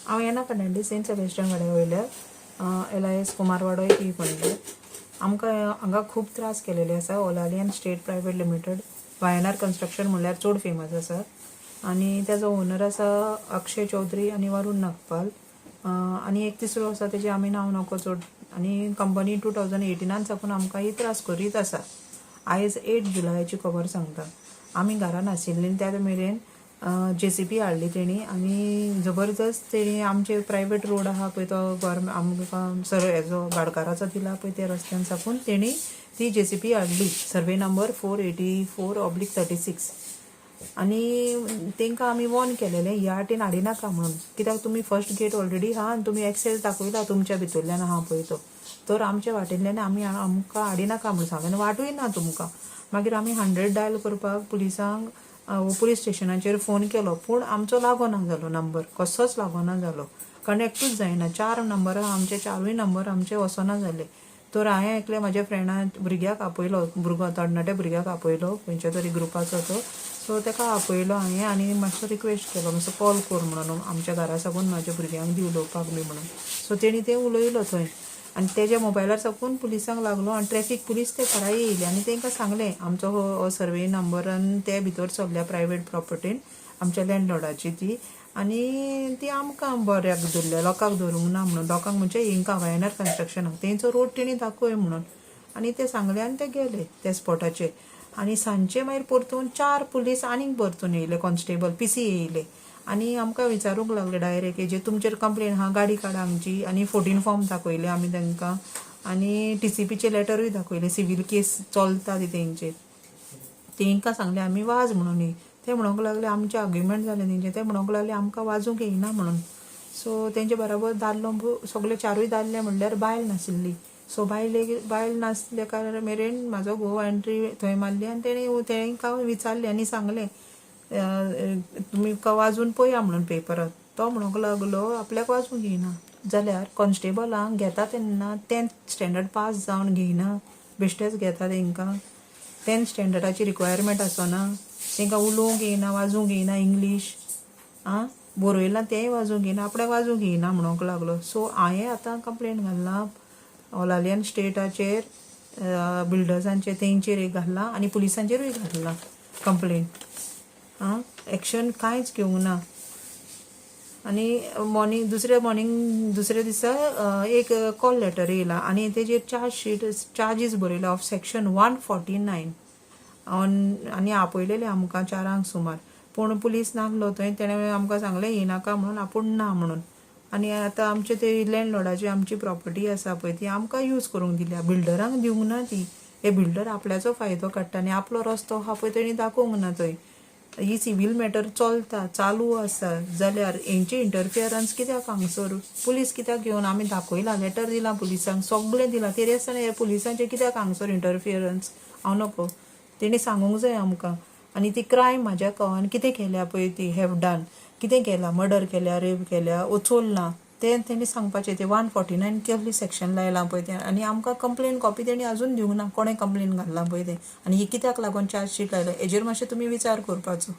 हांव येना कडेन सेंट सेबेस्टियन वाड्या वयल्या LIS कुमारवाडो एक म्हणले आमकां हांगा खूब त्रास केलेले आसा. ओलालियन स्टेट प्रायवेट लिमिटेड वायनार कन्स्ट्रक्शन म्हणल्यार चड फेमस आसा आनी तेजो ओनर आसा अक्षय चौधरी आनी वरुण नागपाल आनी एक तिसरो आसा तेजें आमी नांव नको चड. आनी कंपनी 2018 साकून आमकां ही त्रास करीत आसा. आयज 8 जुलायाची खबर सांगता. आमी घरान आशिल्लीं त्या मेरेन JCP हाडली तेणी आनी जबरदस्त तेणी आमचे प्रायवेट रोड आहा पळय तो गव्हर्मेंट आमकां हेजो भाडकाराचो दिला पळय त्या रस्त्यान साकून तेणी ती JCP हाडली. सर्वे नंबर 484/36 आनी तांकां आमी वॉर्न केलेलें ह्या वाटेन हाडिनाका म्हणून, कित्याक तुमी फर्स्ट गेट ऑलरेडी आहा आनी तुमी एक्सेस दाखयला तुमच्या भितरल्यान आहा पळय तो, तर आमच्या वाटेंतल्यान आमकां हाडिनाका म्हणून सांगलें. वाटूय ना तुमकां. मागीर आमी 100 डायल करपाक पुलिसांक पुलीस स्टेशनाचेर फोन केलो पूण आमचो लागोना जालो नंबर, कसोच लागोना जालो, कनेक्टूच जायना. 4 नंबर आमचे 4य नंबर आमचे वचना जाले. तर हांवें एकल्या म्हाज्या फ्रेंडान भुरग्याक आपयलो, भुरगो तरणाट्या भुरग्याक आपयलो खंयच्या तरी ग्रुपाचो तो, सो ताका आपयलो हांवें आनी मातसो रिक्वेस्ट केलो मातसो कॉल कर म्हणून आमच्या घरा साकून म्हाज्या भुरग्यांक दी उलोवपाक बी म्हणून. सो तेणी तें उलयलो थंय आनी तेज्या मोबायलार साकून पुलिसांक लागलो आनी ट्रॅफिक पुलीस ते घरा येयले आनी तांकां सांगलें आमचो हो सर्वे नंबरान ते भितर चल्ल्या प्रायवेट प्रॉपर्टीन आमच्या लँडलॉर्डाची ती, आनी ती आमकां बऱ्याक धरल्या, लोकांक धरूंक ना म्हणून, लोकांक म्हणजे हिंकां वायनार कन्स्ट्रक्शनाक तेंचो रोड तेणी दाखय म्हणून. आनी ते सांगले आनी ते गेले त्या स्पॉटाचेर. आनी सांजचे मागीर परतून 4 पुलीस आनीक परतून येयले, कॉन्स्टेबल PC येयले आनी आमकां विचारूंक लागले डायरेक्ट हेजे तुमचेर कंप्लेन आहा गाडी काडा हांगची, आनी 14 फॉर्म दाखयले आमी तांकां आनी TCPचे लेटरूय दाखयले, सिवील केस चलता ती तेंचेर. तेंकां सांगलें आमी वाज म्हणून न्ही. ते म्हणूंक लागले आमचे आर्ग्युमेंट जालें तेंचें, ते म्हणूंक लागले आमकां वाजूंक येयना म्हणून. सो तेंचे बराबर दादलो सगळे 4य दादले म्हणल्यार बायल नाशिल्ली. सो बायल नासल्या कारणान मेरेन म्हाजो घोव एंट्री थंय मारली आनी तेंकां विचारलें आनी सांगलें तुमी वाजून पळया म्हणून पेपरार. तो म्हणूंक लागलो आपल्याक वाजूंक येयना. जाल्यार कॉन्स्टेबलांक घेता तेन्ना 10th स्टँडर्ड पास जावन घेयना, बेश्टेच घेता तांकां. 10th स्टँडर्डाची रिक्वायरमेंट आसना, तांकां उलोवंक येयना, वाजूंक येयना, इंग्लीश बरयलां तेंय वाजूंक येयना, आपल्याक वाजूंक येयना म्हणूंक लागलो. सो हांवें आतां कंप्लेन घालना ओलालियन स्टेटाचेर, बिल्डर्सांचेर तेंचेर एक घातला आनी पुलिसांचेरूय घातला कंप्लेन. एक्शन कांयच घेवंक ना. आनी दुसऱ्या दिसा एक कॉल लेटर येयला आनी तेजेर चार्जीस बरयला ऑफ सेक्शन 149 आनी आपयलेले आमकां 4 सुमार. पूण पुलीस नासलो थंय, तेणें आमकां सांगलें येयनाका म्हणून, आपूण ना म्हणून. आनी आतां आमचे ते लँडलॉर्डाची आमची प्रॉपर्टी आसा पळय ती आमकां यूज करूंक दिल्या, बिल्डरांक दिवंक ना ती. हे बिल्डर आपल्याचो फायदो काडटा आनी आपलो रस्तो आहा पळय तेणी दाखोवंक ना थंय. ही सिवील मॅटर चलता, चालू आसा, जाल्यार हेंचे इंटरफियरन्स कित्याक हांगसर पुलीस कित्याक घेवन आमी दाखयलां, लेटर दिलां पुलिसांक, सगळें दिलां, तरी आसतना हे पुलिसांचे कित्याक हांगसर इंटरफियरन्स हांव नको. तेणी सांगूंक जाय आमकां. आनी ती क्रायम म्हाज्या कवान कितें केल्या पळय ती हॅव डन, कितें केलां, मर्डर केल्या, रेप केल्या, चोरलां, तें तेणी सांगपाचें. ते 149 कसली सेक्शन लायलां पळय तें. आनी आमकां कंप्लेन कॉपी तेणी अजून दिवंक ना, कोणें कंप्लेन घातलां पळय तें, आनी ही कित्याक लागून चार्जशीट लायला हेजेर मातशें तुमी विचार करपाचो.